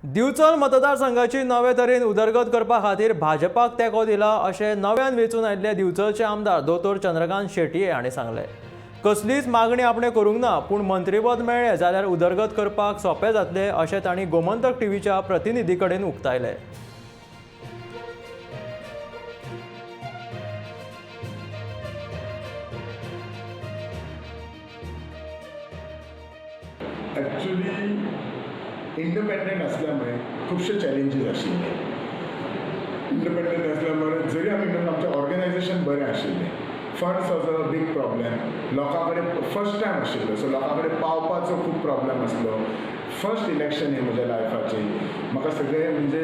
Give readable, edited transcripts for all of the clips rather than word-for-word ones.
दिवचल मतदारसंघाची नवे तरेन उदरगत करपा खातीर भाजपाक तेंको दिला अशें नव्यान वेंचून आयिल्ले दिवचलचे आमदार दोतोर चंद्रकांत शेटये हांणी सांगलें। कसलीच मागणी आपणे करूंक ना, पूण मंत्रीपद मेळ्ळें जाल्यार उदरगत करपाक सोंपें जातलें अशें तांणी गोमंतक टीव्हीच्या प्रतिनिधी कडेन उक्तायलें। ॲक्च्युली इंडिपेंडंट असल्यामुळे खूपशे चॅलेंजीस आशिल्ले। इंडिपेंडंट असल्यामुळे जरी आमी म्हणून आमचें ऑर्गनायझेशन बरें आशिल्लें, funds was a big problem. लोकां कडेन फर्स्ट टायम आशिल्लो, सो लोकां कडेन पावपाचो खूब प्रॉब्लेम आसलो। फर्स्ट इलेक्शन हें म्हज्या लायफाचें, म्हाका सगळे म्हणजे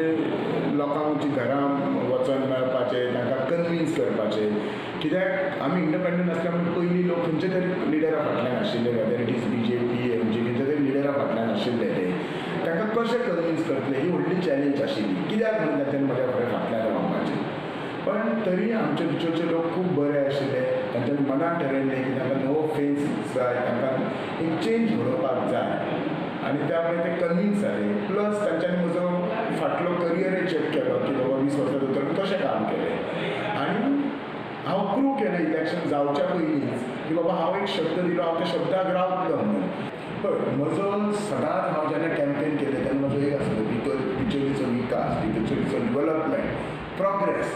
लोकांची घरां वचोन मेळपाचें, तांकां कन्विन्स करपाचें। कित्याक आमी इंडिपेंडंट असल्यामुळे पयलीं लोक खंयचे तरी लिडरा फाटल्यान आशिल्ले, whether it is BJP MG, खंयचे तरी लिडरा फाटल्यान आशिल्ले ते। तांकां कशें कन्विन्स करतले ही व्हडली चॅलेंज आशिल्ली, कित्याक म्हणून तांच्यानी म्हज्या फुडें फाटल्यान रावपाचें। पण तरी आमचे भितरचे लोक खूब बरे आशिल्ले, तांच्यांनी मनान ठरयल्लें की तांकां नवो फेस जाय, तांकां एक चेंज घडोवपाक जाय, आनी त्यामुळे ते कन्विन्स जाले। प्लस तांच्यांनी म्हजो फाटलो करियरय चॅक केलो की बाबा 20 वर्सां भितर कशें काम केलें, आनी हांव प्रूव केलें इलेक्शन जावच्या पयलींच की बाबा हांव एक शब्द दिलो, हांव त्या शब्दाक रावतलो म्हणून। पळय, म्हजो सदांच हांव जेन्ना कॅम्पेन केलें तेन्ना म्हजो एक आसलो बिचोलीचो विकास, बिचोलीचो डेवलपमेंट, प्रोग्रेस।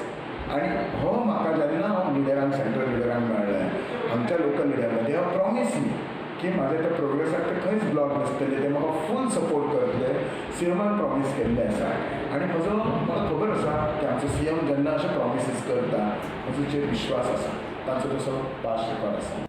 आनी हो म्हाका जेन्ना हांव लिडरांक, सेंट्रल लिडरांक मेळ्ळें, आमच्या लोकल लिडरांक, दे हॅव प्रॉमीस मी की म्हाज्या त्या प्रोग्रेसाक ते खंयच ब्लॉक नासतले, ते म्हाका फूल सपोर्ट करतले। सीएमान प्रॉमीस केल्ले आसा, आनी म्हाका खबर आसा की आमचो सीएम जेन्ना अशे प्रॉमिसीस करता, म्हजो जे विश्वास आसा तांचो तसो पास्ट रेकॉर्ड आसा।